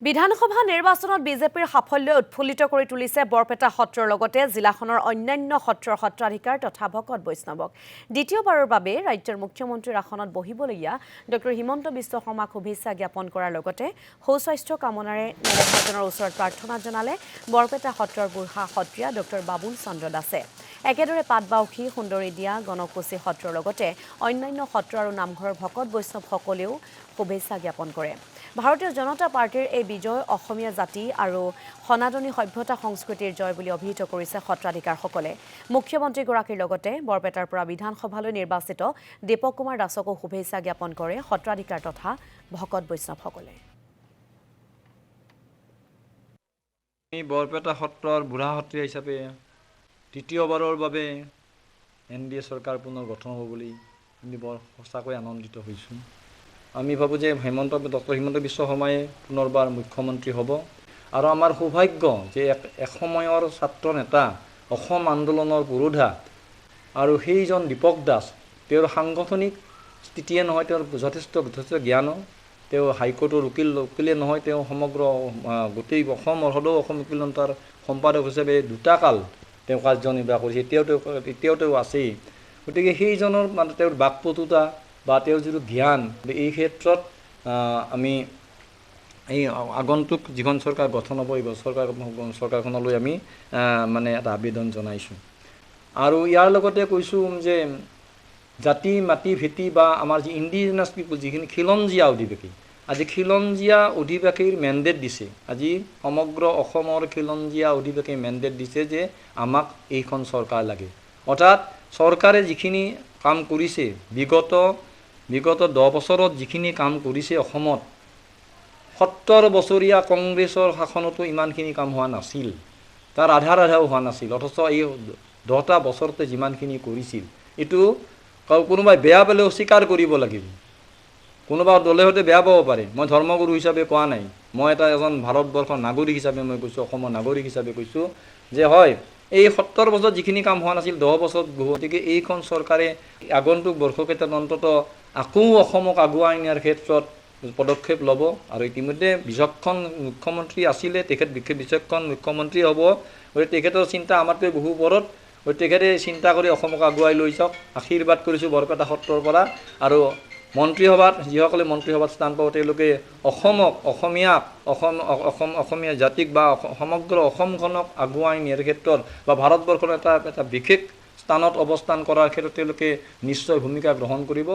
বিধানসভা নিৰ্বাচনত বিজেপিৰ সাফল্য উৎফুল্লিত কৰি তুলিছে বৰপেটা সত্ৰৰ লগতে জিলাখনৰ অন্যান্য সত্ৰৰ সত্ৰাধিকাৰ তথা ভকত বৈষ্ণৱক দ্বিতীয়বাৰৰ বাবে ৰাজ্যৰ মুখ্যমন্ত্ৰীৰ আসনত বহিবলগীয়া ডক্টৰ হিমন্ত বিশ্ব শৰ্মাক শুভেচ্ছা জ্ঞাপন কৰাৰ লগতে সুস্বাস্থ্য কামনাৰে নেদেখাজনৰ ওচৰত প্ৰাৰ্থনা জনালে বৰপেটা সত্ৰৰ বুঢ়া সত্ৰীয়া ডক্টৰ বাবুল চন্দ্ৰ দাসে একেদৰে পাটবাউসী সুন্দৰী দিয়া গণকোচি সত্ৰৰ লগতে অন্যান্য সত্ৰ আৰু নামঘৰৰ ভকত বৈষ্ণৱসকলেও শুভেচ্ছা জ্ঞাপন কৰে ভাৰতীয় জনতা পাৰ্টিৰ এই বিজয় অসমীয়া জাতি আৰু সনাতনী সভ্যতা সংস্কৃতিৰ জয় বুলি অভিহিত কৰিছে সত্ৰাধিকাৰসকলে মুখ্যমন্ত্ৰীগৰাকীৰ লগতে বৰপেটাৰ পৰা বিধানসভালৈ নিৰ্বাচিত দীপক কুমাৰ দাসকো শুভেচ্ছা জ্ঞাপন কৰে সত্ৰাধিকাৰ তথা ভকত বৈষ্ণৱসকলে বৰপেটা সত্ৰৰ বুঢ়া সত্ৰীয়া হিচাপে তৃতীয়বাৰৰ বাবে NDA চৰকাৰ পুনৰ গঠন হ'ব বুলি আমি বৰ সঁচাকৈ আনন্দিত হৈছোঁ আমি ভাবোঁ যে ডক্টৰ হিমন্ত বিশ্ব শৰ্মাই পুনৰবাৰ মুখ্যমন্ত্ৰী হ'ব আৰু আমাৰ সৌভাগ্য যে এসময়ৰ ছাত্ৰ নেতা অসম আন্দোলনৰ পুৰোধা আৰু সেইজন দীপক দাস তেওঁৰ সাংগঠনিক স্থিতিয়ে নহয় তেওঁৰ যথেষ্ট জ্ঞানো তেওঁ হাইকোৰ্টৰ উকিলে নহয় তেওঁ সমগ্ৰ গোটেই অসমৰ সদৌ অসম উকিল সন্থাৰ সম্পাদক হিচাপে দুটাকাল তেওঁ কাৰ্যনিৰ্বাহ কৰিছে এতিয়াও তেওঁ আছেই গতিকে সেইজনৰ মানে তেওঁৰ বাকপটুতা বা তেওঁৰ যিটো জ্ঞান এই ক্ষেত্ৰত আমি এই আগন্তুক যিখন চৰকাৰ গঠন হ'ব এই চৰকাৰখনলৈ আমি মানে এটা আবেদন জনাইছোঁ আৰু ইয়াৰ লগতে কৈছোঁ যে জাতি মাটি ভেটি বা আমাৰ যি ইণ্ডিজিনাছ পিপল যিখিনি খিলঞ্জীয়া অধিবাসী আজি খিলঞ্জীয়া অধিবাসীৰ মেণ্ডেট দিছে আজি সমগ্ৰ অসমৰ খিলঞ্জীয়া অধিবাসীৰ মেণ্ডেট দিছে যে আমাক এইখন চৰকাৰ লাগে অৰ্থাৎ চৰকাৰে যিখিনি কাম কৰিছে বিগত 10 বছৰত যিখিনি কাম কৰিছে অসমত 70 বছৰীয়া কংগ্ৰেছৰ শাসনতো ইমানখিনি কাম হোৱা নাছিল তাৰ আধাও হোৱা নাছিল অথচ এই 10টা বছৰতে যিমানখিনি কৰিছিল এইটো কোনোবাই বেয়া পালেও স্বীকাৰ কৰিব লাগিব কোনোবা দলে হতে বেয়া পাব পাৰে মই ধৰ্মগুৰু হিচাপে কোৱা নাই মই এজন ভাৰতবৰ্ষৰ নাগৰিক হিচাপে মই কৈছোঁ অসমৰ নাগৰিক হিচাপে কৈছোঁ যে হয় এই 70 বছৰত যিখিনি কাম হোৱা নাছিল 10 বছৰত গতিকে এইখন চৰকাৰে আগন্তুক বৰ্ষকেইটাত অন্ততঃ আকৌ অসমক আগুৱাই নিয়াৰ ক্ষেত্ৰত পদক্ষেপ ল'ব আৰু ইতিমধ্যে বিচক্ষণ মুখ্যমন্ত্ৰী আছিলে তেখেত বিচক্ষণ মুখ্যমন্ত্ৰী হ'ব গতিকে তেখেতৰ চিন্তা আমাতকৈ বহু ওপৰত তেখেতে চিন্তা কৰি অসমক আগুৱাই লৈ যাওক আশীৰ্বাদ কৰিছোঁ বৰপেটা সত্ৰৰ পৰা আৰু মন্ত্ৰীসভাত যিসকলে মন্ত্ৰীসভাত স্থান পাব তেওঁলোকে অসমক অসমীয়া জাতিক বা সমগ্ৰ অসমখনক আগুৱাই নিয়াৰ ক্ষেত্ৰত বা ভাৰতবৰ্ষৰ এটা বিশেষ স্থানত অৱস্থান কৰাৰ ক্ষেত্ৰত তেওঁলোকে নিশ্চয় ভূমিকা গ্ৰহণ কৰিব